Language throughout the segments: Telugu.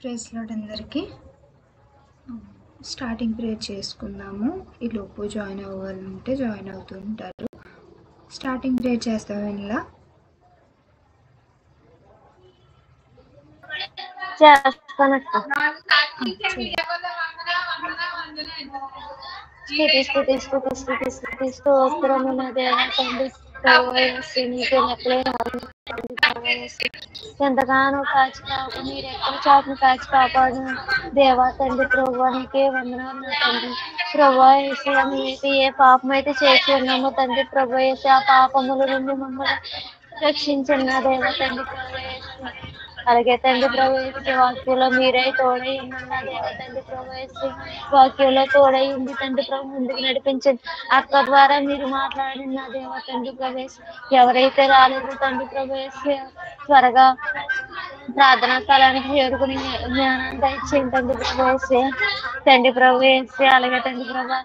ప్రైజ్ లార్డ్ అందరికీ. స్టార్టింగ్ ప్రేయర్ చేసుకుందాము. ఈ లోపు జాయిన్ అవ్వాలి ఉంటే జాయిన్ అవుతూ ఉంటారు. స్టార్టింగ్ ప్రేయర్ చేస్తాం ఇలా. ఎంతగానో కాచి కాపాడు, మీరు ఎక్కడ చాటును కాచి కాపాడు దేవా తండ్రి. ప్రభువా నీకే వందనాలు నా తండ్రి. ప్రభువా యేసయ్యా, మేమైతే ఏ పాపం అయితే చేసి ఉన్నామో తండ్రి, ప్రభువా యేసయ్యా, ఆ పాపముల నుండి మమ్మల్ని రక్షించిన నా దేవా తండ్రి. ప్రభువా యేసయ్యా, అలాగే తండ్రి ప్రభువా యేసయ్యా, వాక్యంలో మీరే తోడై ఉన్న నా దేవా తండ్రి. ప్రభువా యేసయ్యా, వాక్యంలో తోడై ఉంది తండ్రి ప్రభు, ముందుకు నడిపించండి. అక్క ద్వారా మీరు మాట్లాడిన నా దేవా తండ్రి. ప్రభువా యేసయ్యా, ఎవరైతే రాలేదు తండ్రి ప్రభువా యేసయ్యా, త్వరగా ప్రార్థనా స్థలానికి చేరుకుని జ్ఞానాన్ని దయచేయండి తండ్రి ప్రభువా యేసయ్యా. తండ్రి ప్రభువా యేసయ్యా, అలాగే తండ్రి ప్రభా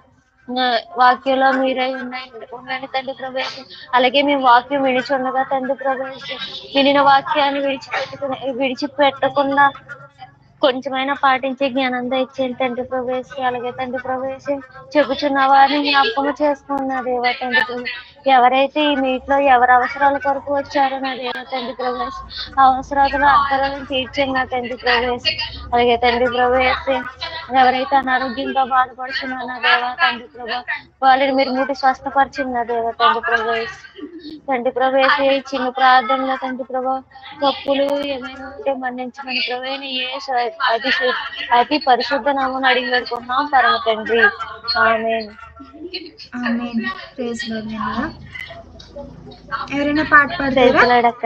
వాక్యంలో మీరై ఉండండి తండ్రి ప్రభువా యేసయ్యా. అలాగే మేము వాక్యం విడిచుండగా తండ్రి ప్రభువా యేసయ్యా, వినిన వాక్యాన్ని విడిచిపెట్టకుండా కొంచెమైనా పాటించే జ్ఞానం దయచేయండి తండ్రి ప్రభువా యేసయ్యా. అలాగే తండ్రి ప్రభువా యేసయ్యా, చెబుతున్న వారిని జ్ఞాపకం చేసుకున్న దేవా తండ్రి ప్రభు, ఎవరైతే ఈ మీట్లో ఎవరి అవసరాల కొరకు వచ్చారో నా దేవా తండ్రి ప్రభువా యేసయ్యా, అవసరాలను అక్కరాలను తీర్చండి నా తండ్రి ప్రభువా యేసయ్యా. అలాగే తండ్రి ప్రభువా యేసయ్యా, ఎవరైతే అనారోగ్యంతో బాధపడుతున్నారో నా దేవా తండ్రి ప్రభా, వాళ్ళని మీరు ముట్టి స్వస్థపరిచింది నా దేవా తండ్రి ప్రభువా యేసయ్యా. తండ్రి ప్రభువా యేసయ్యా, ఈ చిన్న ప్రార్థనలో తండ్రి ప్రభా, తప్పులు ఏమైనా ఉంటే మన్నించమని ప్రభువైన యేసు అతి పరిశుద్ధ నామమున అడిగి వేడుకుంటున్నాం పరమ తండ్రి. ఆమేన్. ఆమేన్. Praise Lord. ఎవరైనా పాట పాడతారా? ప్రైజ్ లార్డ్ అక్క.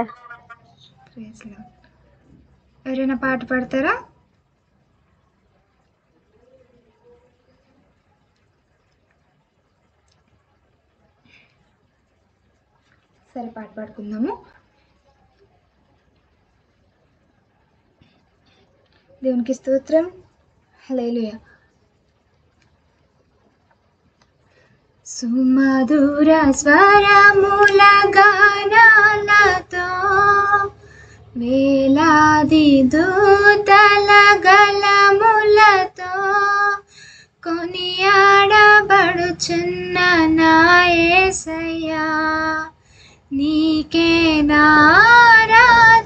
Praise Lord. ఎవరైనా పాట పాడతారా? సరే, పాట పాడుకుందాము. దేవునికి స్తోత్రం. హల్లెలూయా. సుమధుర స్వరముల గానాలతో వేలాది దూతల గళములతో కొనియాడబడుచున్న నా యేసయ్యా, నీకే నారాధనా.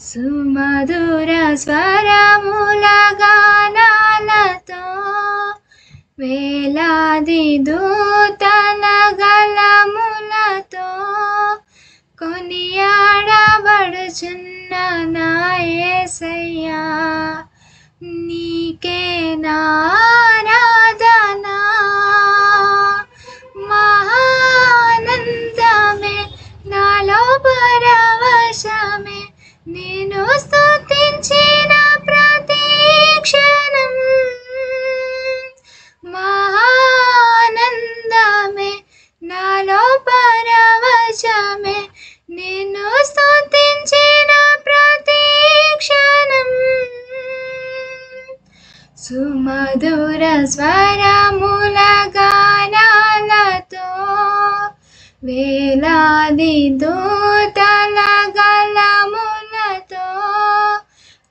సుమధుర స్వరముల గానాలతో వేలాది దూతల గళములతో కొనియాడబడుచున్న నా యేసయ్యా, నీకే నారాధనా. మహానందమే నాలో పరవశమే, నేను స్తుతించిన ప్రతి క్షణం. మహానందమే నాలో పరవశమే, నేను స్తుతించిన ప్రతి క్షణం. సుమధుర స్వరముల గానాలతో వేలాది దూతల గళములతో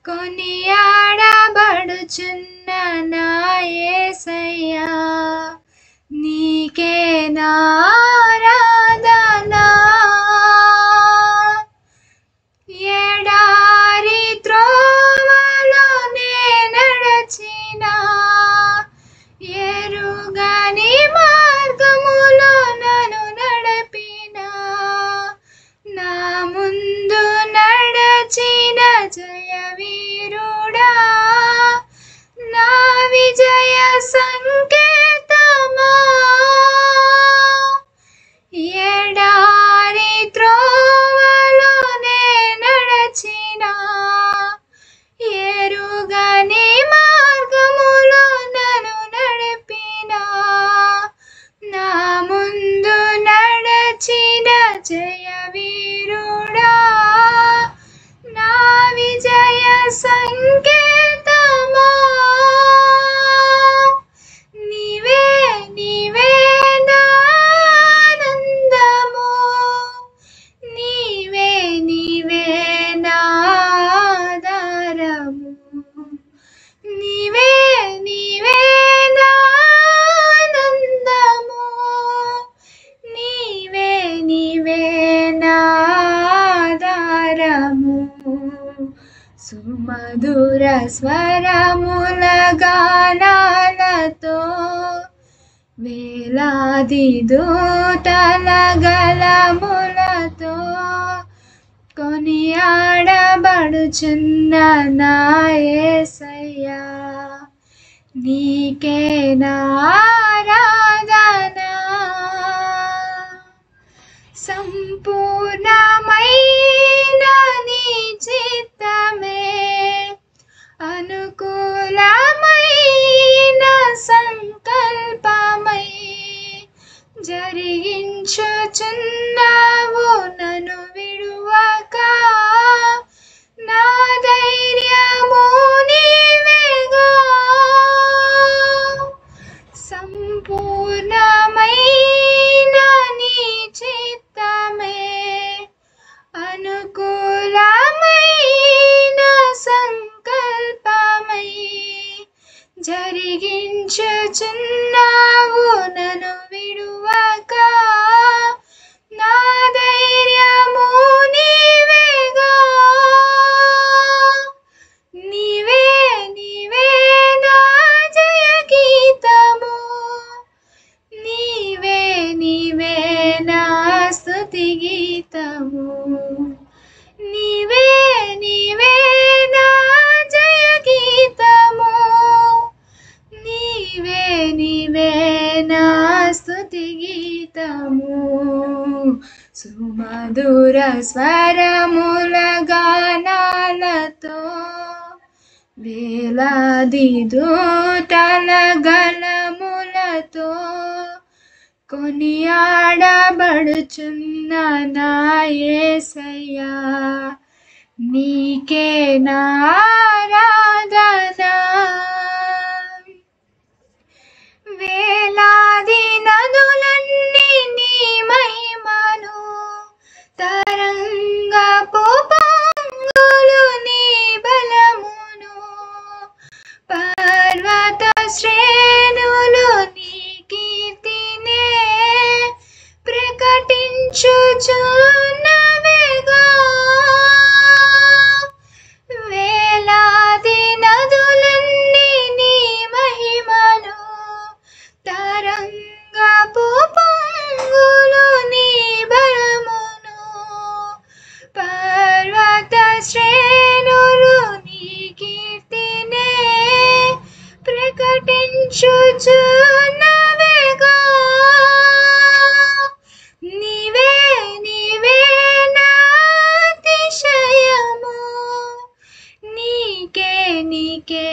కొనియాడబడుచున్న నా యేసయ్యా, నీకే నారాధనా. ఎడారి త్రోవలో నే నడచినా, ఎరుగని మార్గములో నన్ను నడిపినా, నా ముందు నడచిన జయవీరుడా, సుమధుర స్వరముల గానాలతో వేలాది దూతల గలములతో కొనియాడబడుచున్న నా యేసయ్యా, నీకే నా ఆరాధన. సంపూర్ణమైన నీ చిత్తమే అనుకూలమైన సంకల్పమై జరిగించుచున్నావు నన్ను విడువక. నా ధైర్యము నీవేగా, సంపూర్ణమైన నీ చిత్తమే అనుకూలమైన సంకల్పమై జరిగించుచున్నావు నన్ను విడువక. నా ధైర్యము నీవేగా, నీవే నీవే నా జయ గీతము, నీవే నీవే నా స్తుతి గీతము, నీవే నీవే నా జయ గీతము, నీవే నీవే నా స్తుతి గీతము. సుమధుర స్వరముల గానాలతో వేలాది దూతల గలములతో కొనియాడబడుచున్న నా యేసయ్యా, నీకే నా ఆరాధన. వేలాది నదులన్నీ నీ మహిమను, తరంగపు పొంగులు నీ బలమును, పర్వత శ్రేణులు నీ కీర్తినే ప్రకటించుచున్నవేగా. వేలాది నదులన్నీ నీ మహిమను, తరంగపు పొంగులు నీ బలమును, పర్వత శ్రేణులు నీ కీర్తినే ప్రకటించుచున్నవేగా. నీవే నీవే నా అతిశయము, నీకే నీకే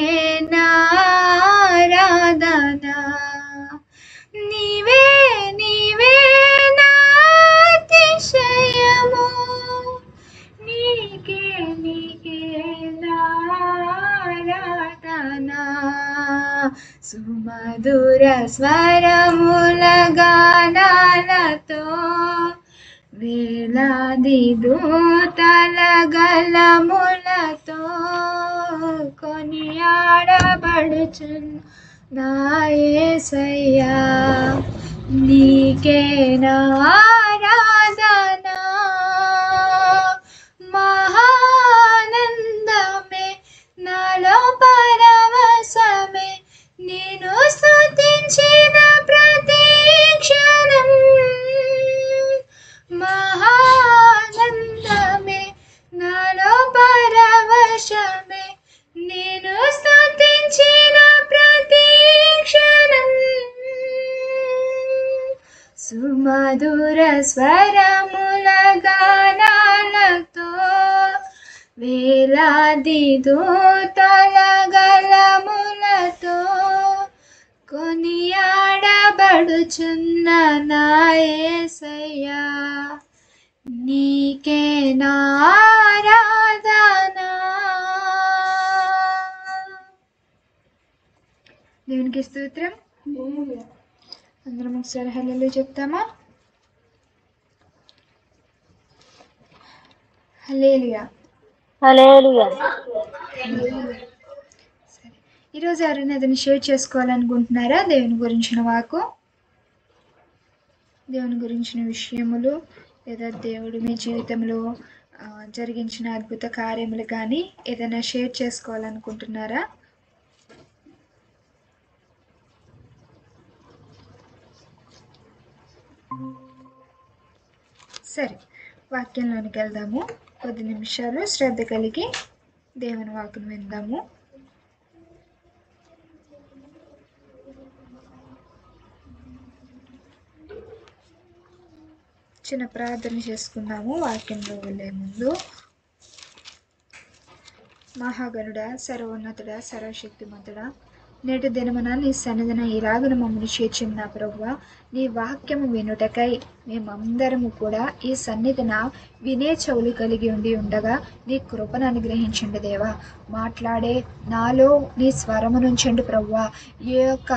నా ఆరాధన. నీవే నీవే నా అతిశయము, నీకే నీకే నా ఆరాధన. సుమధుర స్వరముల గానాలతో వేలాది దూతల గలములతో కొనియాడబడుచున్న నా యేసయ్యా, నీకే నా ఆరాధన. మహానందమే నాలో పరవశమే, నేను స్తుతించిన ప్రతి క్షణం. మహానందమే నాలో పరవశమే, నేను స్తుతించిన ప్రతి క్షణం. సుమధుర స్వరముల గానాలతో వేలాది దూతల గలములతో కొనియాడబడుచున్న నా యేసయ్యా, నీకే నా ఆరాధన. దేవునికి స్తోత్రం. అందరం ఒకసారి హల్లెలూయా చెప్తామా? హల్లెలూయా. హల్లెలూయా. సరే, ఈరోజు ఎవరైనా ఏదైనా షేర్ చేసుకోవాలనుకుంటున్నారా? దేవుని గురించిన వాకు, దేవుని గురించిన విషయములు, లేదా దేవుడు మీ జీవితంలో జరిగించిన అద్భుత కార్యములు కానీ ఏదైనా షేర్ చేసుకోవాలనుకుంటున్నారా? సరే, వాక్యంలోనికి వెళ్దాము. కొద్ది నిమిషాలు శ్రద్ధ కలిగి దేవుని వాక్కును విందాము. చిన్న ప్రార్థన చేసుకుందాము వాక్యంలో వెళ్ళే ముందు. మహాగణుడా, సర్వోన్నతుడా, సర్వశక్తిమంతుడా, నేటి దినమున నీ సన్నిధిన ఇలాగున మమ్మల్ని చేర్చిన ప్రభువా, నీ వాక్యము వినుటకై మేమందరము కూడా ఈ సన్నిధిన వినే చెవులు కలిగి ఉండగా నీ కృపను అనుగ్రహించండి దేవా. మాట్లాడే నాలో నీ స్వరము నుంచండి ప్రభువా. ఈ యొక్క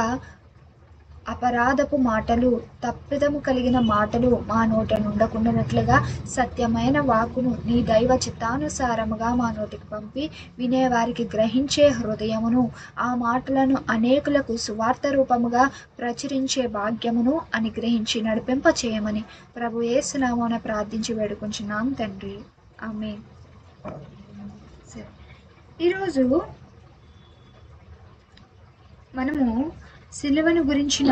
అపరాధపు మాటలు, తప్పిదము కలిగిన మాటలు మా నోట నుండకుండానట్లుగా సత్యమైన వాక్కును నీ దైవ చిత్తానుసారముగా మా నోటికి పంపి వినేవారికి గ్రహించే హృదయమును, ఆ మాటలను అనేకులకు సువార్త రూపముగా ప్రచురించే భాగ్యమును అనుగ్రహించి నడిపింప చేయమని ప్రభు యేసు నామమున ప్రార్థించి వేడుకుంటున్నాం తండ్రి, ఆమేన్. సరే, ఈరోజు మనము సిలువను గురించిన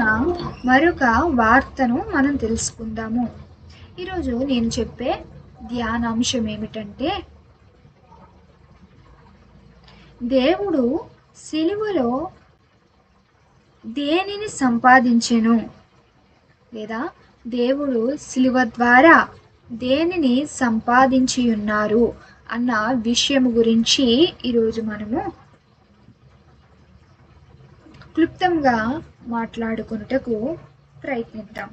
మరొక వార్తను మనం తెలుసుకుందాము. ఈరోజు నేను చెప్పే ధ్యానాంశం ఏమిటంటే, దేవుడు సిలువలో దేనిని సంపాదించెను, లేదా దేవుడు సిలువ ద్వారా దేనిని సంపాదించి ఉన్నారు అన్న విషయం గురించి ఈరోజు మనము క్లుప్తంగా మాట్లాడుకున్నటకు ప్రయత్నిద్దాం.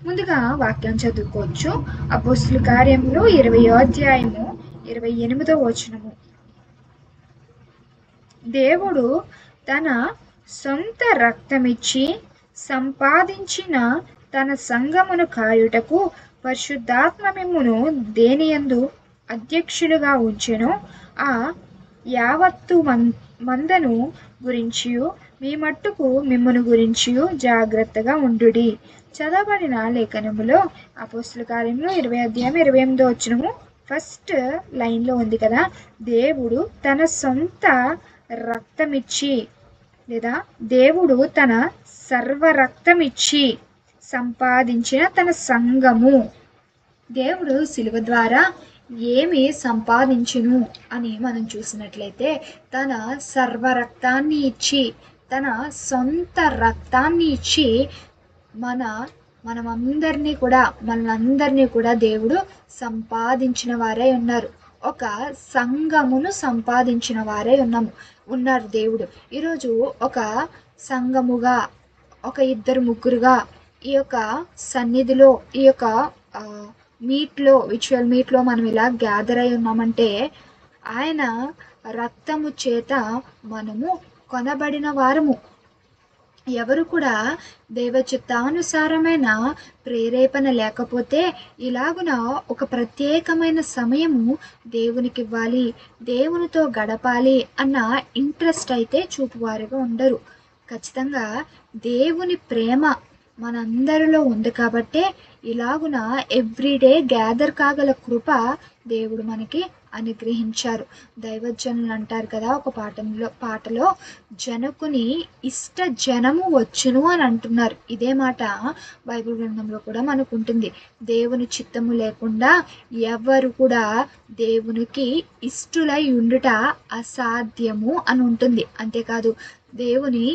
ముందుగా వాక్యం చదువుకోవచ్చు. అపోస్తలుల కార్యములు 20వ అధ్యాయము 28వ వచనము. దేవుడు తన సొంత రక్తమిచ్చి సంపాదించిన తన సంఘమును కాయుటకు పరిశుద్ధాత్మ మిమ్మును దేనియందు అధ్యక్షులుగా ఉంచెనో ఆ యావత్తు మందను గురించియు మీ మట్టుకు మిమ్మును గురించియు జాగ్రత్తగా ఉండుడి. చదవబడిన లేఖనములో అపోస్తలుల కార్యములు 20వ అధ్యాయం 28వ వచనము ఫస్ట్ లైన్లో ఉంది కదా, దేవుడు తన సొంత రక్తమిచ్చి, లేదా దేవుడు తన సర్వ రక్తమిచ్చి సంపాదించిన తన సంఘము. దేవుడు సిలువ ద్వారా ఏమి సంపాదించును అని మనం చూసినట్లయితే, తన సర్వ రక్తాన్ని ఇచ్చి, తన సొంత రక్తాన్ని ఇచ్చి మనమందరినీ కూడా దేవుడు సంపాదించిన వారే ఉన్నారు. ఒక సంఘమును సంపాదించిన వారే ఉన్నారు దేవుడు. ఈరోజు ఒక సంఘముగా, ఒక ఇద్దరు ముగ్గురుగా ఈ యొక్క సన్నిధిలో, ఈ యొక్క విచువల్ మీట్లో మనం ఇలా గ్యాదర్ అయి ఉన్నామంటే ఆయన రక్తము చేత మనము కొనబడిన వారము. ఎవరు కూడా దైవ చిత్తానుసారమైన ప్రేరేపణ లేకపోతే ఇలాగున ఒక ప్రత్యేకమైన సమయము దేవునికి ఇవ్వాలి, దేవునితో గడపాలి అన్న ఇంట్రెస్ట్ అయితే చూపువారుగా ఉండరు. ఖచ్చితంగా దేవుని ప్రేమ మనందరిలో ఉంది కాబట్టే ఇలాగున ఎవ్రీడే గ్యాదర్ కాగల కృప దేవుడు మనకి అనుగ్రహించారు. దైవజనులు అంటారు కదా ఒక పాటలో జనకుని ఇష్ట జనము వచ్చును అని అంటున్నారు. ఇదే మాట బైబిల్ గ్రంథంలో కూడా మనకు ఉంటుంది. దేవుని చిత్తము లేకుండా ఎవరు కూడా దేవునికి ఇష్టులై ఉండుట అసాధ్యము అని ఉంటుంది. అంతేకాదు దేవుని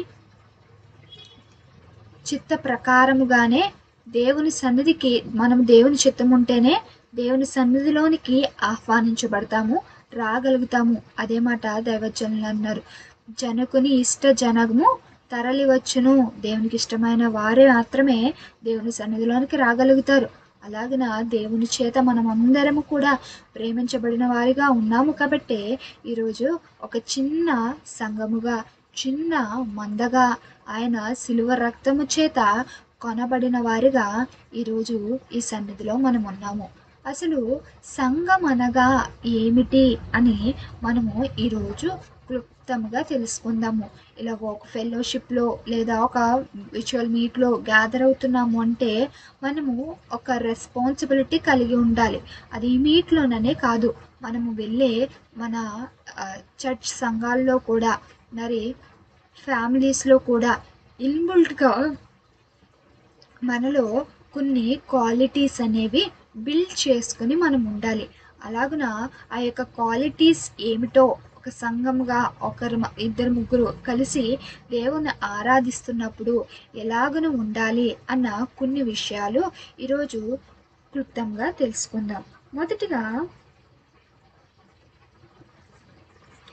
చిత్త ప్రకారముగానే దేవుని సన్నిధికి మనం దేవుని చిత్తం ఉంటేనే దేవుని సన్నిధిలోనికి ఆహ్వానించబడతాము, రాగలుగుతాము. అదే మాట దైవజనులు అన్నారు. జనకుని ఇష్ట జనము తరలి వచ్చును. దేవునికి ఇష్టమైన వారే మాత్రమే దేవుని సన్నిధిలోనికి రాగలుగుతారు. అలాగిన దేవుని చేత మనం అందరము కూడా ప్రేమించబడిన వారిగా ఉన్నాము కాబట్టి ఈరోజు ఒక చిన్న సంఘముగా, చిన్న మందగా ఆయన సిలువ రక్తము చేత కొనబడిన వారిగా ఈరోజు ఈ సన్నిధిలో మనం ఉన్నాము. అసలు సంఘం అనగా ఏమిటి అని మనము ఈరోజు క్లుప్తంగా తెలుసుకుందాము. ఇలా ఒక ఫెలోషిప్లో లేదా ఒక విచువల్ మీట్లో గ్యాదర్ అవుతున్నాము అంటే మనము ఒక రెస్పాన్సిబిలిటీ కలిగి ఉండాలి. అది ఈ మీట్లోననే కాదు, మనము వెళ్ళే మన చర్చ్ సంఘాల్లో కూడా, మరి ఫ్యామిలీస్లో కూడా ఇన్బుల్ట్గా మనలో కొన్ని క్వాలిటీస్ అనేవి బిల్డ్ చేసుకుని మనం ఉండాలి. అలాగున ఆ యొక్క క్వాలిటీస్ ఏమిటో ఒక సంఘంగా ఇద్దరు ముగ్గురు కలిసి దేవుని ఆరాధిస్తున్నప్పుడు ఎలాగను ఉండాలి అన్న కొన్ని విషయాలు ఈరోజు క్లుప్తంగా తెలుసుకుందాం.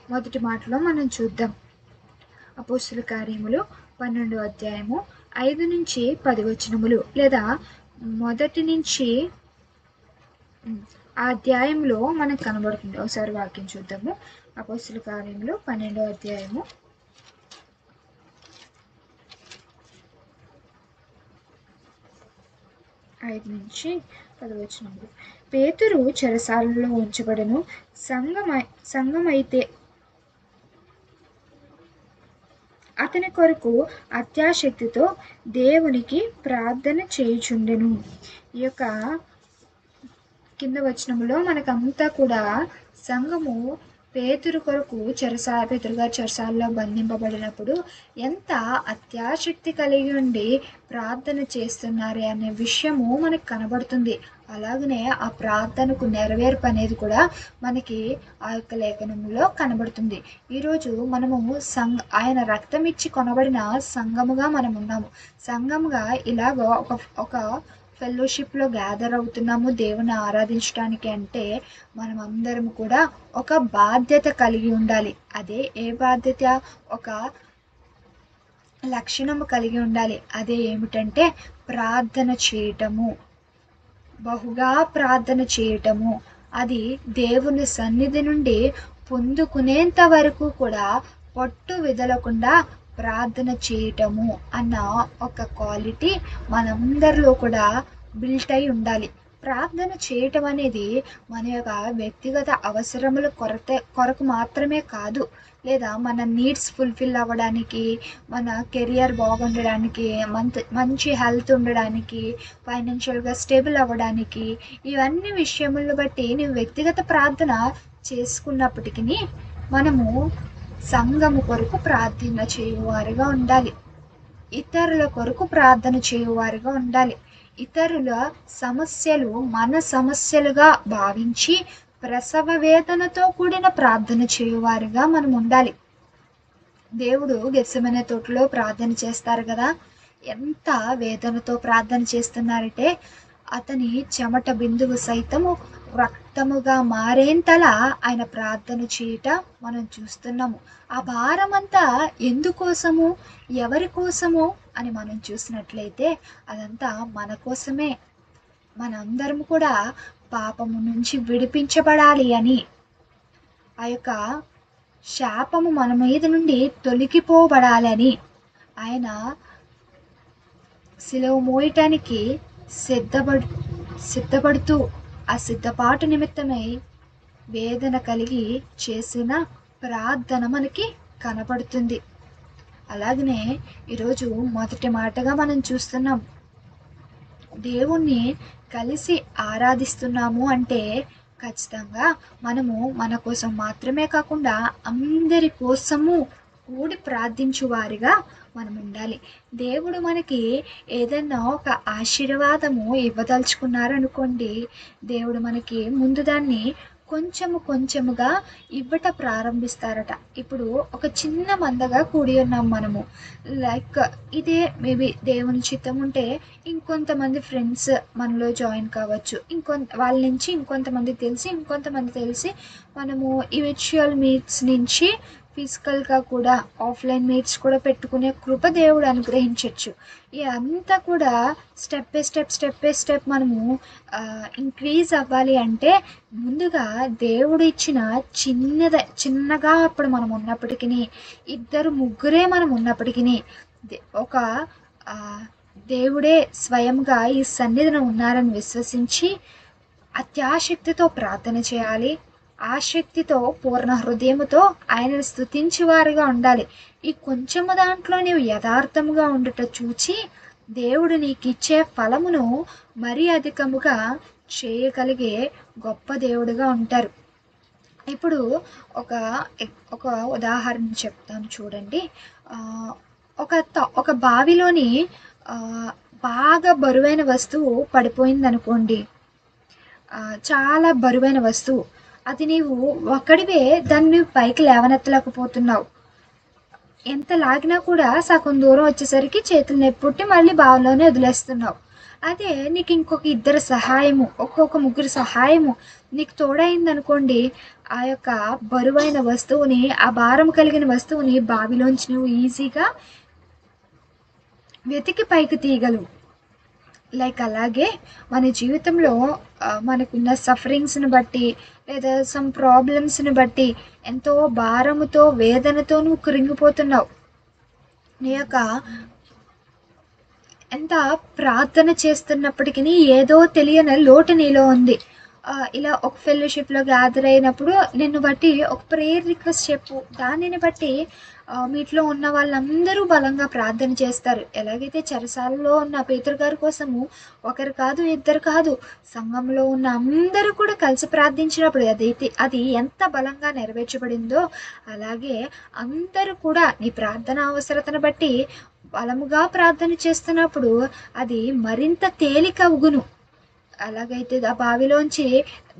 మొదటి మాటలో మనం చూద్దాం. అపోస్తుల కార్యములు 12వ అధ్యాయము 5 నుంచి 10 వచనములు, లేదా మొదటి నుంచి ఆ అధ్యాయంలో మనకు కనబడుతుంది. ఒకసారి వాక్యం చూద్దాము. అపోస్తుల కార్యములు 12వ అధ్యాయము 5 నుంచి 10 వచనములు. పేతురు చెరసాలలో ఉంచబడను. సంఘమైతే అతని కొరకు అత్యాశక్తితో దేవునికి ప్రార్థన చేయుచుండెను. ఈ యొక్క కింద వచనంలో మనకంతా కూడా సంఘము పేతురు కొరకు పేతురుగా చెరసాలలో బంధింపబడినప్పుడు ఎంత అత్యాశక్తి కలిగి ఉండి ప్రార్థన చేస్తున్నారు అనే విషయము మనకు కనబడుతుంది. అలాగనే ఆ ప్రార్థనకు నెరవేర్పు అనేది కూడా మనకి ఆ యొక్క లేఖనంలో కనబడుతుంది. ఈరోజు మనము ఆయన రక్తం ఇచ్చి కొనబడిన సంఘముగా మనం ఉన్నాము. సంఘముగా ఇలాగ ఒక ఫెలోషిప్లో గ్యాదర్ అవుతున్నాము దేవుని ఆరాధించడానికి అంటే మనం అందరం కూడా ఒక బాధ్యత కలిగి ఉండాలి. అదే ఏ బాధ్యత? ఒక లక్షణము కలిగి ఉండాలి. అదే ఏమిటంటే ప్రార్థన చేయటము, బహుగా ప్రార్థన చేయటము. అది దేవుని సన్నిధి నుండి పొందుకునేంత వరకు కూడా పట్టు విదలకుండా ప్రార్థన చేయటము అన్న ఒక క్వాలిటీ మనందరిలో కూడా బిల్ట్ అయి ఉండాలి. ప్రార్థన చేయటం అనేది మన యొక్క వ్యక్తిగత అవసరముల కొరకు మాత్రమే కాదు, లేదా మన నీడ్స్ ఫుల్ఫిల్ అవ్వడానికి, మన కెరియర్ బాగుండడానికి, మంచి హెల్త్ ఉండడానికి, ఫైనాన్షియల్గా స్టేబుల్ అవ్వడానికి, ఇవన్నీ విషయములను బట్టి నువ్వు వ్యక్తిగత ప్రార్థన చేసుకున్నప్పటికీ మనము సంఘము కొరకు ప్రార్థన చేయువారుగా ఉండాలి. ఇతరుల కొరకు ప్రార్థన చేయువారుగా ఉండాలి. ఇతరుల సమస్యలు మన సమస్యలుగా భావించి ప్రసవ వేదనతో కూడిన ప్రార్థన చేయువారుగా మనం ఉండాలి. దేవుడు గెత్సెమనే తోటలో ప్రార్థన చేస్తారు కదా, ఎంత వేదనతో ప్రార్థన చేస్తున్నారంటే అతని చెమట బిందువు సైతము రక్తముగా మారేంతలా ఆయన ప్రార్థన చేయట మనం చూస్తున్నాము. ఆ భారం అంతా ఎందుకోసము, ఎవరి కోసము అని మనం చూసినట్లయితే అదంతా మన కోసమే. మనందరం కూడా పాపము నుంచి విడిపించబడాలి అని, ఆ యొక్క శాపము మన మీద నుండి తొలగిపోబడాలని ఆయన సిలువ మోయటానికి సిద్ధపడుతూ ఆ సిద్ధపాటు నిమిత్తమై వేదన కలిగి చేసిన ప్రార్థన మనకి కనపడుతుంది. అలాగనే ఈరోజు మొదటి మాటగా మనం చూస్తున్నాం, దేవుణ్ణి కలిసి ఆరాధిస్తున్నాము అంటే ఖచ్చితంగా మనము మన కోసం మాత్రమే కాకుండా అందరి కోసము కూడి ప్రార్థించు వారిగా మనం ఉండాలి. దేవుడు మనకి ఏదైనా ఒక ఆశీర్వాదము ఇవ్వదలుచుకున్నారనుకోండి, దేవుడు మనకి ముందు దాన్ని కొంచెముగా ఇవ్వట ప్రారంభిస్తారట. ఇప్పుడు ఒక చిన్న మందగా కూడి ఉన్నాం మనము, లైక్ ఇదే మేబీ దేవుని చిత్తం ఉంటే ఇంకొంతమంది ఫ్రెండ్స్ మనలో జాయిన్ కావచ్చు, వాళ్ళ నుంచి ఇంకొంతమంది తెలిసి మనము ఈ వర్చువల్ మీట్స్ నుంచి ఫిజికల్గా కూడా ఆఫ్లైన్ మీట్స్ కూడా పెట్టుకునే కృప దేవుడు అనుగ్రహించవచ్చు. ఇదంతా కూడా స్టెప్ బై స్టెప్ మనము ఇంక్రీజ్ అవ్వాలి అంటే ముందుగా దేవుడు ఇచ్చిన చిన్నగా అప్పుడు మనం ఉన్నప్పటికీ, ఇద్దరు ముగ్గురే మనం ఉన్నప్పటికీ, ఒక దేవుడే స్వయంగా ఈ సన్నిధిలో ఉన్నారని విశ్వసించి అత్యాశక్తితో ప్రార్థన చేయాలి. ఆసక్తితో పూర్ణ హృదయముతో ఆయనను స్తుతించేవారుగా ఉండాలి. ఈ కొంచెము దాంట్లో నీవు యథార్థముగా ఉండుట చూచి దేవుడు నీకు ఇచ్చే ఫలమును మరీ అధికముగా చేయగలిగే గొప్ప దేవుడుగా ఉంటారు. ఇప్పుడు ఒక ఒక ఉదాహరణ చెప్తాను చూడండి. ఒక బావిలోని బాగా బరువైన వస్తువు పడిపోయింది అనుకోండి. చాలా బరువైన వస్తువు, అది నీవు ఒక్కడివే దాన్ని పైకి లేవనెత్తలేకపోతున్నావు. ఎంత లాగినా కూడా సగం దూరం వచ్చేసరికి చేతులు నొప్పి మళ్ళీ బావిలోనే వదిలేస్తున్నావు. అదే నీకు ఇంకొక ఇద్దరు సహాయము, ఒక్కొక్క ముగ్గురు సహాయము నీకు తోడైంది అనుకోండి, ఆ యొక్క బరువైన వస్తువుని, ఆ భారం కలిగిన వస్తువుని బావిలోంచి నువ్వు ఈజీగా వెతికి పైకి తీయగలవు. అలాగే మన జీవితంలో మనకున్న సఫరింగ్స్ని బట్టి లేదా సమ్ ప్రాబ్లమ్స్ని బట్టి ఎంతో భారముతో వేదనతో నువ్వు కృంగిపోతున్నావు. నీ యొక్క ఎంత ప్రార్థన చేస్తున్నప్పటికీ ఏదో తెలియని లోటు నీలో ఉంది. ఇలా ఒక ఫెలోషిప్లో గ్యాదర్ అయినప్పుడు నిన్ను బట్టి ఒక ప్రేయర్ రిక్వెస్ట్ చెప్పు. దానిని బట్టి మీట్లో ఉన్న వాళ్ళందరూ బలంగా ప్రార్థన చేస్తారు. ఎలాగైతే చెరసాలలో ఉన్న పేతురు గారి కోసము ఒకరు కాదు, ఇద్దరు కాదు, సంఘంలో ఉన్న అందరూ కూడా కలిసి ప్రార్థించినప్పుడు అది ఎంత బలంగా నెరవేర్చబడిందో, అలాగే అందరూ కూడా నీ ప్రార్థన అవసరతను బట్టి బలముగా ప్రార్థన చేస్తున్నప్పుడు అది మరింత తేలికవుగును. అలాగైతే ఆ బావిలోంచి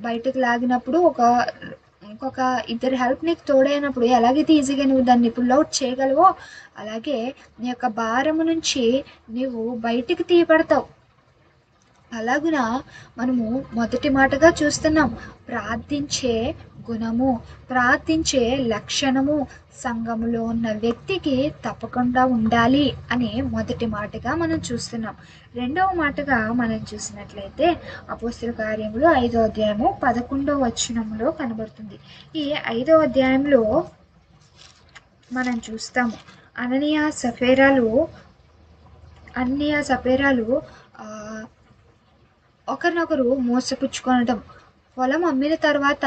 బయటకు లాగినప్పుడు ఇంకొక ఇద్దరు హెల్ప్ నీకు తోడైనప్పుడు ఎలాగైతే ఈజీగా నువ్వు దాన్ని పుల్అవుట్ చేయగలవో, అలాగే నీ యొక్క భారము నుంచి నువ్వు బయటికి తీయబడతావు. అలాగున మనము మొదటి మాటగా చూస్తున్నాం, ప్రార్థించే గుణము, ప్రార్థించే లక్షణము సంఘములో ఉన్న వ్యక్తికి తప్పకుండా ఉండాలి అని మొదటి మాటగా మనం చూస్తున్నాం. రెండవ మాటగా మనం చూసినట్లయితే అపోస్తల కార్యములు 5వ అధ్యాయము 11వ వచనంలో కనబడుతుంది. ఈ 5వ అధ్యాయంలో మనం చూస్తాము, అననీయ సఫేరాలు ఒకరినొకరు మోసపుచ్చుకొనడం. పొలం అమ్మిన తర్వాత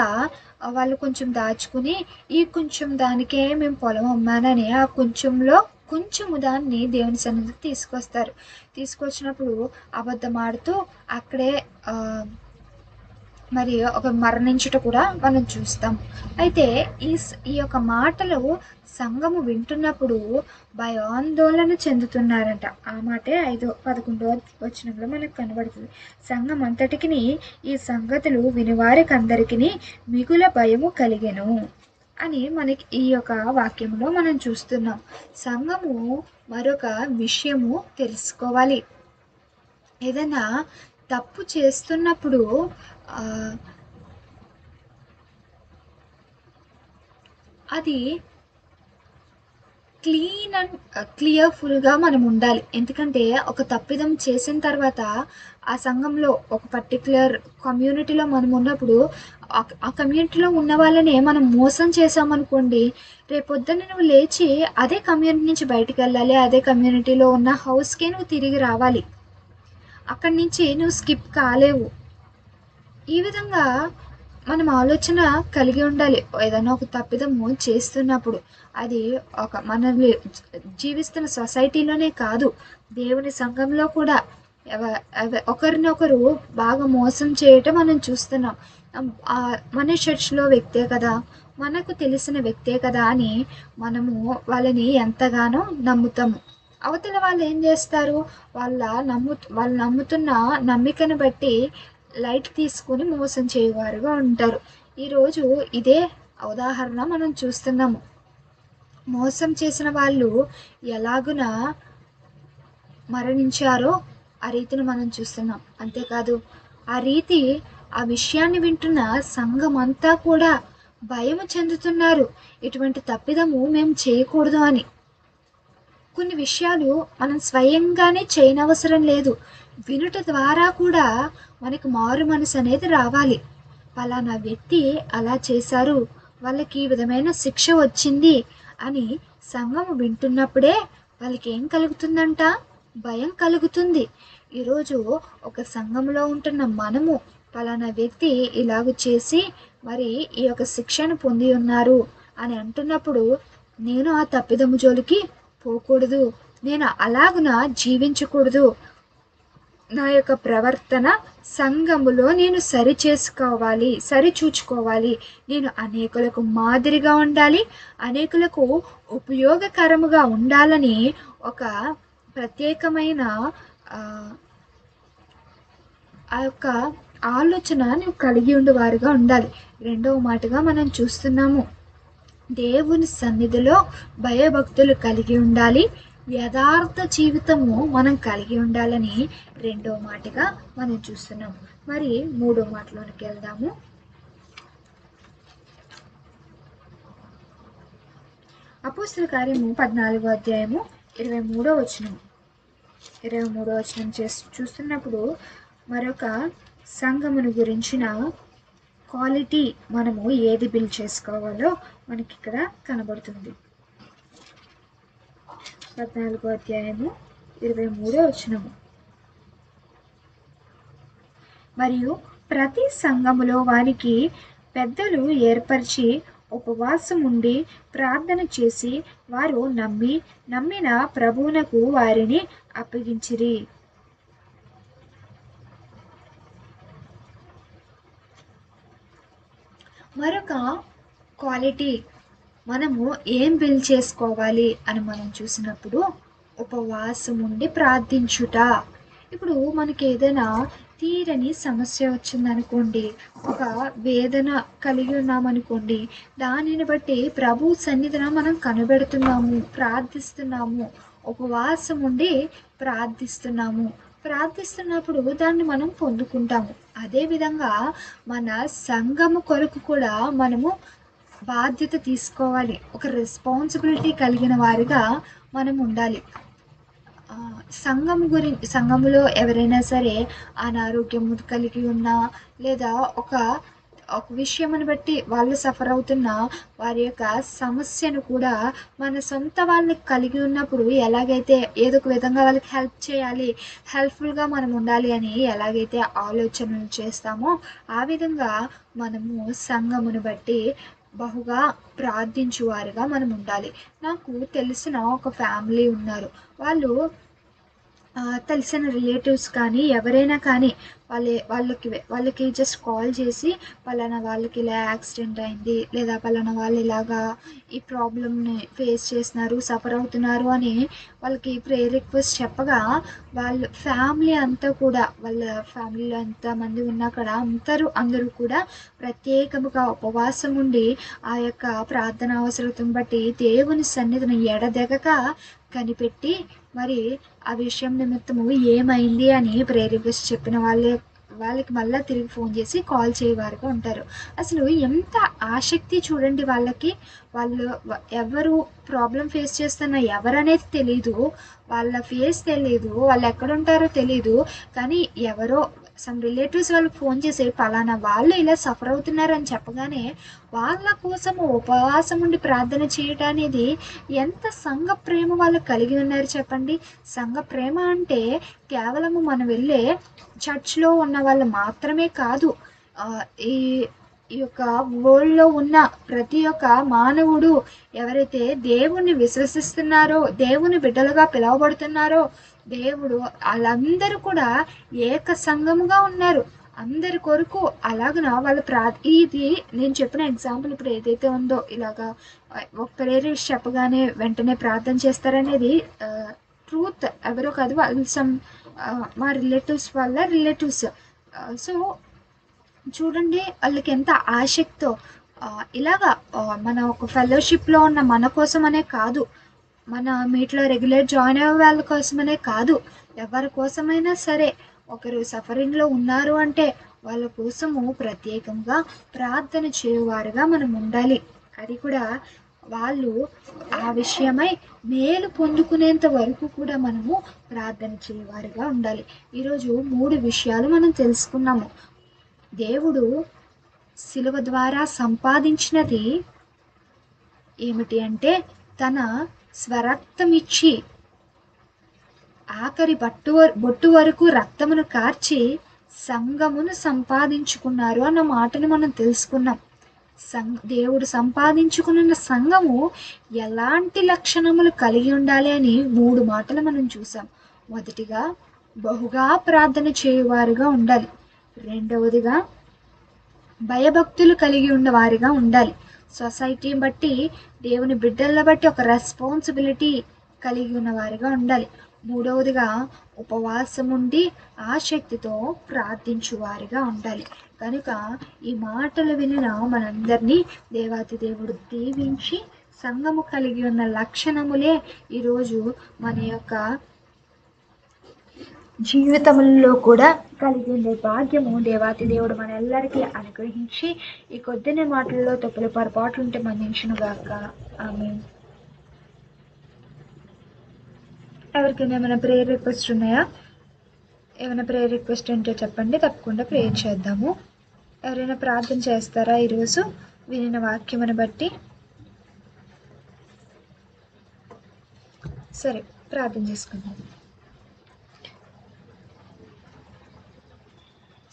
వాళ్ళు కొంచెం దాచుకుని, ఈ కొంచెం దానికే మేము పొలం అమ్మానని ఆ కొంచెము దాన్ని దేవుని సన్నిధికి తీసుకొచ్చినప్పుడు అబద్ధం ఆడుతూ అక్కడే మరి ఒక మరణించుట కూడా మనం చూస్తాం. అయితే ఈ యొక్క మాటలు సంఘము వింటున్నప్పుడు భయాందోళన చెందుతున్నారంట. ఆ మాటే 11వ వచనంలో మనకు కనబడుతుంది. సంఘం అంతటికి ఈ సంగతులు వినివారికందరికీ మిగుల భయము కలిగెను అని మనకి ఈ యొక్క వాక్యంలో మనం చూస్తున్నాం. సంఘము మరొక విషయము తెలుసుకోవాలి. ఏదైనా తప్పు చేస్తున్నప్పుడు అది క్లీన్ అండ్ క్లియర్ఫుల్గా మనం ఉండాలి. ఎందుకంటే ఒక తప్పిదం చేసిన తర్వాత ఆ సంఘంలో ఒక పర్టిక్యులర్ కమ్యూనిటీలో మనం ఉన్నప్పుడు ఆ కమ్యూనిటీలో ఉన్న వాళ్ళని మనం మోసం చేసామనుకోండి, రేపొద్దున నువ్వు లేచి అదే కమ్యూనిటీ నుంచి బయటకు వెళ్ళాలి, అదే కమ్యూనిటీలో ఉన్న హౌస్కే నువ్వు తిరిగి రావాలి, అక్కడి నుంచి నువ్వు స్కిప్ కాలేవు. ఈ విధంగా మనం ఆలోచన కలిగి ఉండాలి. ఏదైనా ఒక తప్పిదము చేస్తున్నప్పుడు అది మనల్ని జీవిస్తున్న సొసైటీలోనే కాదు, దేవుని సంఘంలో కూడా ఒకరినొకరు బాగా మోసం చేయటం మనం చూస్తున్నాం. మన చర్చ్లో వ్యక్తే కదా, మనకు తెలిసిన వ్యక్తే కదా అని మనము వాళ్ళని ఎంతగానో నమ్ముతాము. అవతల వాళ్ళు ఏం చేస్తారు, వాళ్ళు నమ్ముతున్న నమ్మికను బట్టి లైట్ తీసుకొని మోసం చేయవారుగా ఉంటారు. ఈరోజు ఇదే ఉదాహరణ మనం చూస్తున్నాము. మోసం చేసిన వాళ్ళు ఎలాగున మరణించారో ఆ రీతిని మనం చూస్తున్నాం. అంతేకాదు ఆ విషయాన్ని వింటున్న సంఘం అంతా కూడా భయము చెందుతున్నారు, ఇటువంటి తప్పిదము మేము చేయకూడదు అని. కొన్ని విషయాలు మనం స్వయంగానే చేయనవసరం లేదు, వినుట ద్వారా కూడా మనకు మారు మనసు అనేది రావాలి. పలానా వ్యక్తి అలా చేశారు, వాళ్ళకి ఈ విధమైన శిక్ష వచ్చింది అని సంఘము వింటున్నప్పుడే వాళ్ళకి ఏం కలుగుతుందంట, భయం కలుగుతుంది. ఈరోజు ఒక సంఘంలో ఉంటున్న మనము పలానా వ్యక్తి ఇలాగ చేసి మరి ఈ యొక్క శిక్షను పొంది ఉన్నారు అని అంటున్నప్పుడు నేను ఆ తప్పిదము జోలికి పోకూడదు, నేను అలాగున జీవించకూడదు, నా యొక్క ప్రవర్తన సంఘములో నేను సరిచూచుకోవాలి, నేను అనేకులకు మాదిరిగా ఉండాలి, అనేకులకు ఉపయోగకరముగా ఉండాలని ఒక ప్రత్యేకమైన ఆ యొక్క ఆలోచన నువ్వు కలిగి ఉండేవారుగా ఉండాలి. రెండవ మాటగా మనం చూస్తున్నాము, దేవుని సన్నిధిలో భయభక్తులు కలిగి ఉండాలి, యథార్థ జీవితము మనం కలిగి ఉండాలని రెండో మాటగా మనం చూస్తున్నాము. మరి మూడో మాటలోనికి వెళ్దాము. అపోస్తల కార్యము 14వ అధ్యాయము 23వ వచనం చూస్తున్నప్పుడు మరొక సంఘమును గురించిన క్వాలిటీ మనము ఏది బిల్డ్ చేసుకోవాలో మనకి ఇక్కడ కనబడుతుంది. 14వ అధ్యాయము 23వ వచనము. మరియు ప్రతి సంఘములో వారికి పెద్దలు ఏర్పరిచి ఉపవాసం ఉండి ప్రార్థన చేసి వారు నమ్మిన ప్రభువునకు వారిని అప్పగించిరి. మరొక క్వాలిటీ మనము ఏం బిల్డ్ చేసుకోవాలి అని మనం చూసినప్పుడు ఉపవాసం ఉండి ప్రార్థించుట. ఇప్పుడు మనకి ఏదైనా తీరని సమస్య వచ్చిందనుకోండి, ఒక వేదన కలిగి ఉన్నామనుకోండి, దానిని బట్టి ప్రభు సన్నిధిన మనం కనబెడుతున్నాము, ప్రార్థిస్తున్నాము, ఉపవాసం ఉండి ప్రార్థిస్తున్నప్పుడు దాన్ని మనం పొందుకుంటాము. అదేవిధంగా మన సంఘము కొరకు కూడా మనము బాధ్యత తీసుకోవాలి, ఒక రెస్పాన్సిబిలిటీ కలిగిన వారిగా మనం ఉండాలి. సంఘములో ఎవరైనా సరే అనారోగ్యం కలిగి ఉన్నా లేదా ఒక విషయమును బట్టి వాళ్ళు సఫర్ అవుతున్న వారి యొక్క సమస్యను కూడా మన సొంత వాళ్ళకి కలిగి ఉన్నప్పుడు ఎలాగైతే ఏదో ఒక విధంగా వాళ్ళకి హెల్ప్ చేయాలి, హెల్ప్ఫుల్గా మనం ఉండాలి అని ఎలాగైతే ఆలోచనలు చేస్తామో ఆ విధంగా మనము సంఘమును బట్టి బహుగా ప్రార్థించువారుగా మనం ఉండాలి. నాకు తెలిసిన ఒక ఫ్యామిలీ ఉన్నారు. వాళ్ళు తెలిసిన రిలేటివ్స్ కానీ ఎవరైనా కానీ వాళ్ళకి జస్ట్ కాల్ చేసి పలానా వాళ్ళకి ఇలా యాక్సిడెంట్ అయింది, లేదా పలానా వాళ్ళు ఇలాగా ఈ ప్రాబ్లమ్ని ఫేస్ చేస్తున్నారు, సఫర్ అవుతున్నారు అని వాళ్ళకి ప్రేయర్ రిక్వెస్ట్ చెప్పగా వాళ్ళ ఫ్యామిలీ అంతా కూడా, వాళ్ళ ఫ్యామిలీలో ఎంతమంది ఉన్నా కూడా అందరూ కూడా ప్రత్యేకముగా ఉపవాసం ఉండి ఆ యొక్క ప్రార్థన అవసరతను బట్టి దేవుని సన్నిధిని ఎడదెగక కనిపెట్టి మరి ఆ విషయం నిమిత్తము ఏమైంది అని ప్రేయర్ రిక్వెస్ట్ చెప్పిన వాళ్ళకి మళ్ళీ తిరిగి ఫోన్ చేసి కాల్ చేయవారుగా ఉంటారు. అసలు ఎంత ఆసక్తి చూడండి వాళ్ళకి. వాళ్ళు ఎవరు ప్రాబ్లం ఫేస్ చేస్తున్నా ఎవరనేది తెలీదు, వాళ్ళ ఫేస్ తెలీదు, వాళ్ళు ఎక్కడ ఉంటారో తెలీదు, కానీ ఎవరో సమ్ రిలేటివ్స్ వాళ్ళకి ఫోన్ చేసి పలానా వాళ్ళు ఇలా సఫర్ అవుతున్నారు అని చెప్పగానే వాళ్ళ కోసం ఉపవాసం ఉండి ప్రార్థన చేయటం అనేది ఎంత సంఘ ప్రేమ వాళ్ళు కలిగి ఉన్నారు చెప్పండి. సంఘ ప్రేమ అంటే కేవలము మనం వెళ్ళే చర్చ్లో ఉన్న వాళ్ళు మాత్రమే కాదు, ఈ యొక్క వరల్డ్లో ఉన్న ప్రతి ఒక్క మానవుడు ఎవరైతే దేవుణ్ణి విశ్వసిస్తున్నారో, దేవుని బిడ్డలుగా పిలువబడుతున్నారో, దేవుడు వాళ్ళందరూ కూడా ఏక సంఘముగా ఉన్నారు. అందరి కొరకు అలాగన వాళ్ళు ఇది నేను చెప్పిన ఎగ్జాంపుల్ ఇప్పుడు ఏదైతే ఉందో ఇలాగా ఒక ప్రేయర్ చెప్పగానే వెంటనే ప్రార్థన చేస్తారనేది ట్రూత్. ఎవరో కాదు, వాళ్ళు మా రిలేటివ్స్. సో చూడండి వాళ్ళకి ఎంత ఆసక్తో ఇలాగా మన ఒక ఫెలోషిప్లో ఉన్న మన కోసమనే కాదు, మన మీట్లో రెగ్యులర్ జాయిన్ అయ్యే వాళ్ళ కోసమనే కాదు, ఎవరి కోసమైనా సరే ఒకరు సఫరింగ్లో ఉన్నారు అంటే వాళ్ళ కోసము ప్రత్యేకంగా ప్రార్థన చేయువారుగా మనం ఉండాలి. అది కూడా వాళ్ళు ఆ విషయమై మేలు పొందుకునేంత వరకు కూడా మనము ప్రార్థన చేయవారుగా ఉండాలి. ఈరోజు 3 విషయాలు మనం తెలుసుకున్నాము. దేవుడు శిలువ ద్వారా సంపాదించినది ఏమిటి అంటే తన స్వరక్తమిచ్చి ఆఖరి బొట్టు వరకు రక్తమును కార్చి సంఘమును సంపాదించుకున్నారు అన్న మాటను మనం తెలుసుకున్నాం. దేవుడు సంపాదించుకున్న సంఘము ఎలాంటి లక్షణములు కలిగి ఉండాలి అని 3 మాటలు మనం చూసాం. మొదటిగా బహుగా ప్రార్థన చేయువారుగా ఉండాలి. రెండవదిగా భయభక్తులు కలిగి ఉన్నవారిగా ఉండాలి. సొసైటీని బట్టి, దేవుని బిడ్డలను బట్టి ఒక రెస్పాన్సిబిలిటీ కలిగి ఉన్నవారిగా ఉండాలి. మూడవదిగా ఉపవాసం ఉండి ఆసక్తితో ప్రార్థించువారిగా ఉండాలి. కనుక ఈ మాటలు వినిన మనందరినీ దేవాతి దేవుడు దీవించి సంఘము కలిగి ఉన్న లక్షణములే ఈరోజు మన యొక్క జీవితంలో కూడా కలిగి ఉండే భాగ్యము దేవాతి దేవుడు మన ఎల్లరికీ అనుగ్రహించి ఈ కొద్దిని మాటల్లో తప్పులు పొరపాట్లు ఉంటే మన్నించును గాక. ఆమేన్. ఎవరికైనా ఏమైనా ప్రేయర్ రిక్వెస్ట్ ఉన్నాయా? ఏమైనా ప్రేయర్ రిక్వెస్ట్ ఉంటే చెప్పండి, తప్పకుండా ప్రేయర్ చేద్దాము. ఎవరైనా ప్రార్థన చేస్తారా ఈరోజు వినిన వాక్యమును బట్టి? సరే, ప్రార్థన చేసుకుందాం.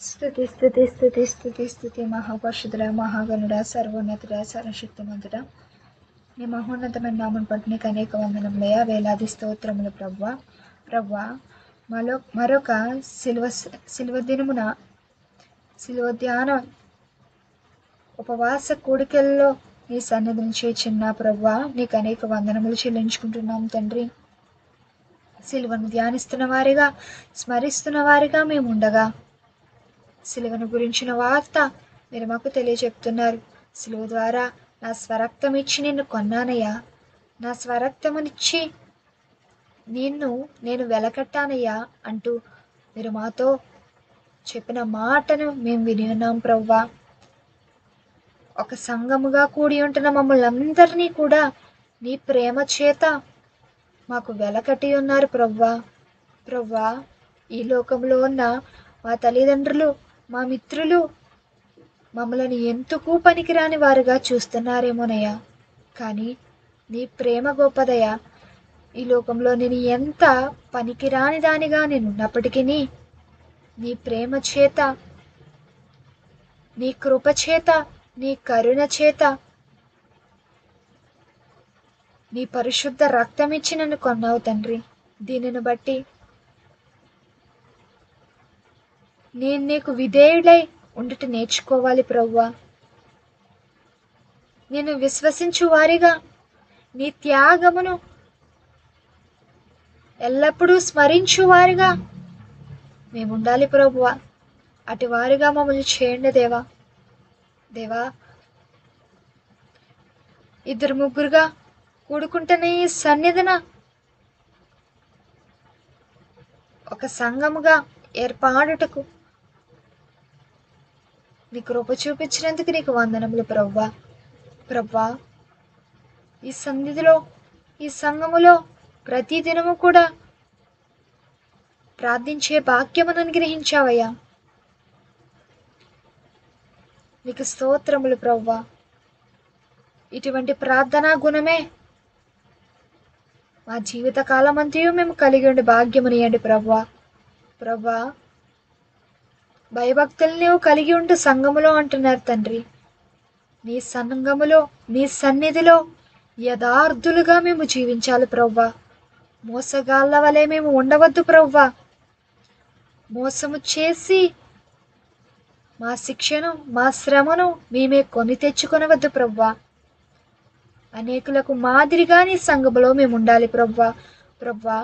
స్తుతి స్తుతి స్తుతి స్తుతి స్తుతి మహాపరిశుద్ధుడా, మహాగణుడా, సర్వోన్నతుడా, సర్వశక్తిమంతుడా, నీ మహోన్నతమైన నామం బట్టి నీకు అనేక వందనములయ్యా. వేలాది స్తోత్రములు ప్రభువా. ప్రభువా, మరొక శిలువ దినమున శిలువ ధ్యాన ఉపవాస కూడికల్లో నీ సన్నిధిని చేర్చిన ప్రభువా, నీకు అనేక వందనములు చెల్లించుకుంటున్నాం తండ్రి. శిలువను ధ్యానిస్తున్న వారిగా, స్మరిస్తున్న వారిగా మేము ఉండగా శిలువను గురించిన వార్త మీరు మాకు తెలియజెప్తున్నారు. శిలువ ద్వారా నా స్వరక్తం ఇచ్చి నిన్ను కొన్నానయ్యా, నా స్వరక్తమునిచ్చి నేను వెలకట్టానయ్యా అంటూ మీరు మాతో చెప్పిన మాటను మేము విని ఉన్నాం ప్రభువా. ఒక సంఘముగా కూడి ఉంటున్న మమ్మల్ని అందరినీ కూడా నీ ప్రేమ చేత మాకు వెలకట్టి ఉన్నారు ప్రభువా. ప్రభువా, ఈ లోకంలో ఉన్న మా తల్లిదండ్రులు, మా మిత్రులు మమ్మల్ని ఎందుకు పనికిరాని వారుగా చూస్తున్నారేమోనయ్యా, కానీ నీ ప్రేమ గొప్పదయ్యా. ఈ లోకంలో నేను ఎంత పనికిరాని దానిగా నేను ఉన్నప్పటికీ నీ ప్రేమ చేత, నీ కృప చేత, నీ కరుణ చేత, నీ పరిశుద్ధ రక్తం ఇచ్చి నన్ను కొన్నావు తండ్రి. దీనిని బట్టి నేను నీకు విధేయుడై ఉండుట నేర్చుకోవాలి ప్రభువా. నేను విశ్వసించు వారిగా నీ త్యాగమును ఎల్లప్పుడూ స్మరించు వారిగా మేము ఉండాలి ప్రభువా. అటు వారిగా మమ్మల్ని చేయండి దేవా. దేవా, 2-3 కూడుకుంటున్న ఈ సన్నిధిన ఒక సంఘముగా ఏర్పాటుటకు నీ కృప చూపించినందుకు నీకు వందనములు ప్రభువా. ప్రభువా, ఈ సన్నిధిలో, ఈ సంఘములో ప్రతి దినము కూడా ప్రార్థించే భాగ్యమును అనుగ్రహించావయ్యా. నీకు స్తోత్రములు ప్రభువా. ఇటువంటి ప్రార్థనా గుణమే మా జీవిత కాలమంతయు మేము కలిగి ఉండి భాగ్యమునియండి ప్రభువా. ప్రభువా, భయభక్తులు నీవు కలిగి ఉంటూ సంఘములో అంటున్నారు తండ్రి. నీ సంఘములో, నీ సన్నిధిలో యథార్థులుగా మేము జీవించాలి ప్రభువా. మోసగాళ్ళ వలె మేము ఉండవద్దు ప్రభువా. మోసము చేసి మా శిక్షను, మా శ్రమను మేమే కొని తెచ్చుకొనవద్దు ప్రభువా. అనేకులకు మాదిరిగా నీ సంఘములో మేము ఉండాలి ప్రభువా. ప్రభువా,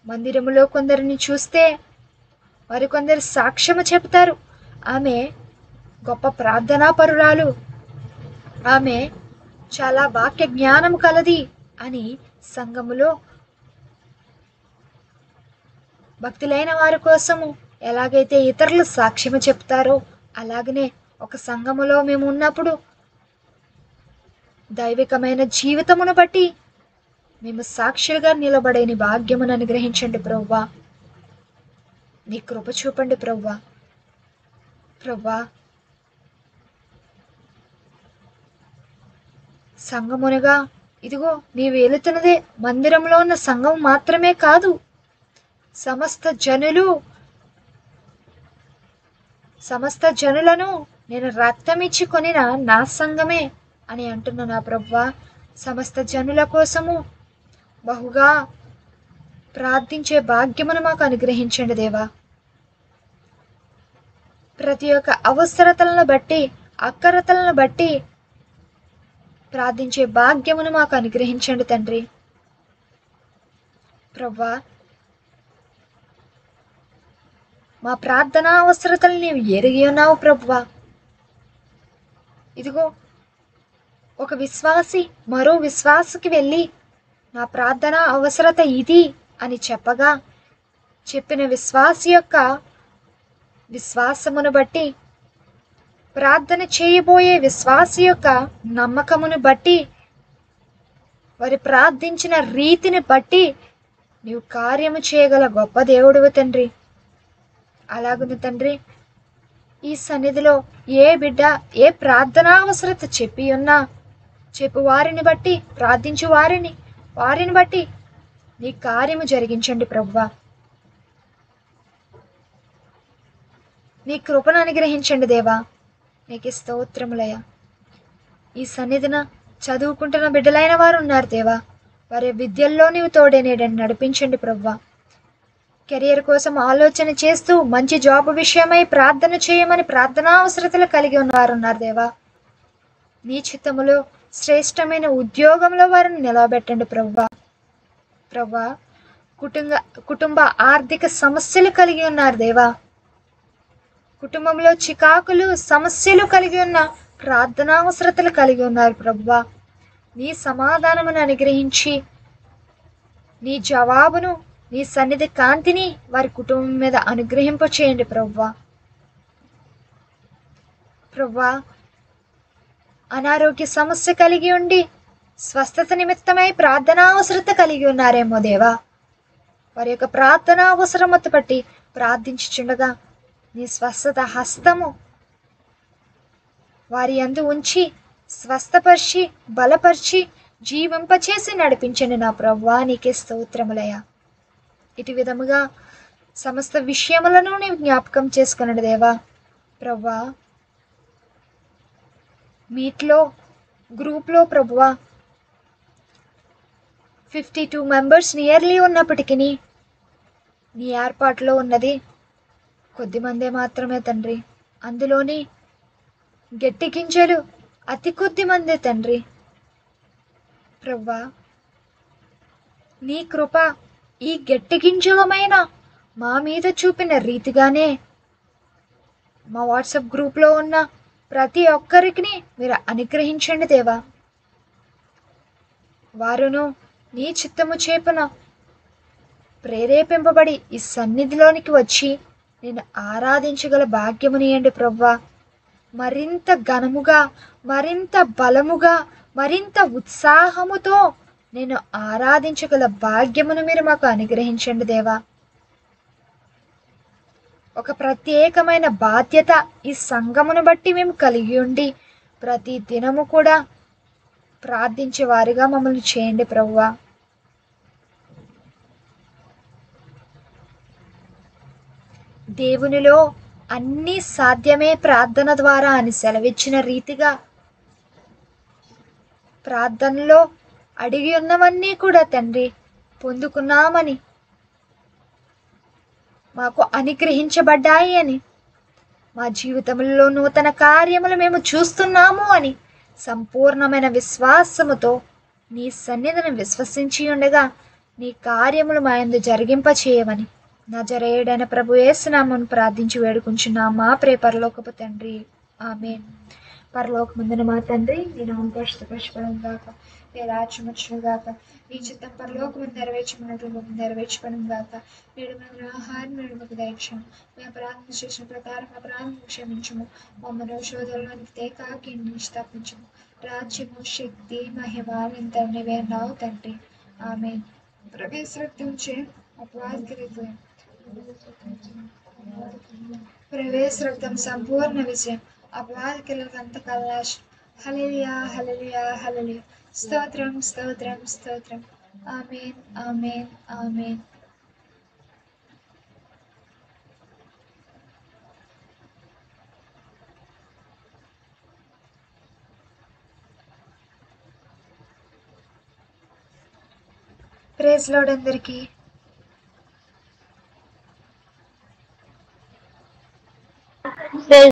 మందిరములో కొందరిని చూస్తే మరికొందరు సాక్ష్యము చెప్తారు, ఆమె గొప్ప ప్రార్థనా పరురాలు, ఆమె చాలా వాక్య జ్ఞానం కలది అని సంఘములో భక్తులైన వారి కోసము ఎలాగైతే ఇతరులు సాక్ష్యము చెప్తారో అలాగనే ఒక సంఘములో మేము ఉన్నప్పుడు దైవికమైన జీవితమును బట్టి మేము సాక్షులుగా నిలబడేని భాగ్యమును అనుగ్రహించండి ప్రభువా. నీ కృప చూపండి ప్రభువా. ప్రభువా, సంఘమునగా ఇదిగో నీవు వెళుతున్నదే మందిరంలో ఉన్న సంఘం మాత్రమే కాదు, సమస్త జనులు సమస్త జనులను నేను రక్తమిచ్చి కొనిన నా సంఘమే అని అంటున్న నా ప్రభువా, సమస్త జనుల కోసము బహుగా ప్రార్థించే భాగ్యమును మాకు అనుగ్రహించండి దేవా. ప్రతి ఒక్క అవసరతలను బట్టి, అక్కరతలను బట్టి ప్రార్థించే భాగ్యమును మాకు అనుగ్రహించండి తండ్రి. ప్రభువా, మా ప్రార్థనా అవసరతలు నీవు ఎరిగి ఉన్నావు ప్రభువా. ఇదిగో ఒక విశ్వాసి మరో విశ్వాసికి వెళ్ళి నా ప్రార్థనా అవసరత ఇది అని చెప్పగా, చెప్పిన విశ్వాసి యొక్క విశ్వాసమును బట్టి, ప్రార్థన చేయబోయే విశ్వాసి యొక్క నమ్మకమును బట్టి, వారి ప్రార్థించిన రీతిని బట్టి నీవు కార్యము చేయగల గొప్ప దేవుడువు తండ్రి. అలాగున తండ్రి, ఈ సన్నిధిలో ఏ బిడ్డ ఏ ప్రార్థనా అవసరత చెప్పి ఉన్నా, చెప్పు వారిని బట్టి, ప్రార్థించు వారిని బట్టి నీ కార్యము జరిగించండి ప్రభువా. నీ కృపను అనుగ్రహించండి దేవా. నీకు స్తోత్రములయ్యా. ఈ సన్నిధిన చదువుకుంటున్న బిడ్డలైన వారు ఉన్నారు దేవా. వారి విద్యల్లో నీవు తోడేనేడని నడిపించండి ప్రభువా. కెరియర్ కోసం ఆలోచన చేస్తూ మంచి జాబ్ విషయమై ప్రార్థన చేయమని ప్రార్థనా అవసరతలు కలిగి ఉన్నవారు ఉన్నారు దేవా. నీ చిత్తములో శ్రేష్టమైన ఉద్యోగంలో వారిని నిలవబెట్టండి ప్రభువా. ప్రభువా, కుటుంబ ఆర్థిక సమస్యలు కలిగి ఉన్నారు దేవా. కుటుంబంలో చికాకులు సమస్యలు కలిగి ఉన్న ప్రార్థనా అవసరతలు కలిగి ఉన్నారు ప్రభువా. నీ సమాధానమును అనుగ్రహించి నీ జవాబును, నీ సన్నిధి కాంతిని వారి కుటుంబం మీద అనుగ్రహింప చేయండి ప్రభువా. ప్రభువా, అనారోగ్య సమస్య కలిగి ఉండి స్వస్థత నిమిత్తమై ప్రార్థనా అవసరత కలిగి ఉన్నారేమో దేవా. వారి యొక్క ప్రార్థనా అవసరమత బట్టి ప్రార్థించుచుండగా నీ స్వస్థత హస్తము వారి యందు ఉంచి స్వస్థపరిచి బలపరిచి జీవింపచేసి నడిపించండి నా ప్రభువా. నీకే స్తోత్రములయ్యా. ఇటు విధముగా సమస్త విషయములను నీవు జ్ఞాపకం చేసుకున్నాడు దేవా. ప్రభువా, మీట్లో గ్రూప్లో ప్రభువా 52 మెంబర్స్ నియర్లీ ఉన్నప్పటికీ నీ ఏర్పాటులో ఉన్నది కొద్దిమందే మాత్రమే తండ్రి. అందులోని గట్టి గింజలు అతి కొద్ది మందే తండ్రి. ప్రభువా, నీ కృప ఈ గట్టి గింజలమైన మా మీద చూపిన రీతిగానే మా వాట్సాప్ గ్రూప్లో ఉన్న ప్రతి ఒక్కరికి మీరు అనుగ్రహించండి దేవా. వారును నీ చిత్తము చేపన ప్రేరేపింపబడి ఈ సన్నిధిలోనికి వచ్చి నేను ఆరాధించగల భాగ్యమునియండి ప్రభువా. మరింత ఘనముగా, మరింత బలముగా, మరింత ఉత్సాహముతో నేను ఆరాధించగల భాగ్యమును మీరు మాకు అనుగ్రహించండి దేవా. ఒక ప్రత్యేకమైన బాధ్యత ఈ సంఘమును బట్టి మేము కలిగి ఉండి ప్రతి దినము కూడా ప్రార్థించే వారిగా మమ్మల్ని చేయండి ప్రభువా. దేవునిలో అన్నీ సాధ్యమే ప్రార్థన ద్వారా అని సెలవిచ్చిన రీతిగా ప్రార్థనలో అడిగి ఉన్నవన్నీ కూడా తండ్రి పొందుకున్నామని, మాకు అనుగ్రహించబడ్డాయి అని, మా జీవితంలో నూతన కార్యములు మేము చూస్తున్నాము అని సంపూర్ణమైన విశ్వాసముతో నీ సన్నిధిని విశ్వసించి ఉండగా నీ కార్యములు మా యందు జరిగింప చేయమని నజరేయుడైన ప్రభు యేసు నామమున ప్రార్థించి వేడుకుంటున్నాం మా ప్రియ పరలోకపు తండ్రి. ఆమేన్. పరలోకమందున మా తండ్రి, నీ నామము పరిశుద్ధపరచబడును గాక, నీ రాజ్యం వచ్చును గాక, నీ చిత్తం పరలోకమందు నెరవేర్చబడినట్లు భూమి నెరవేర్చబడును గాక. నేడు మేము ఆహారం మాకు దయచేయము, మేము అపరాధం చేసిన ప్రకారం అపరాధం క్షమించము, మమ్మల్ని శోధనలోనికి తేకాకి నుంచి తప్పించము. రాజ్యము, శక్తి, మహిమ నింతనివే నావు తండ్రి. ఆమేన్. ప్రవేశ రక్తంచే అపవాదికి ప్రవేశ రక్తం సంపూర్ణ విజయం, అపవాదికులకు అంత కల్లాష్. హల్లెలూయా, హల్లెలూయా, హల్లెలూయా. స్తోత్రం, స్తోత్రం, స్తోత్రం. ఆమేన్, ఆమేన్, ఆమేన్. ప్రైజ్ లార్డ్ అందరికీ.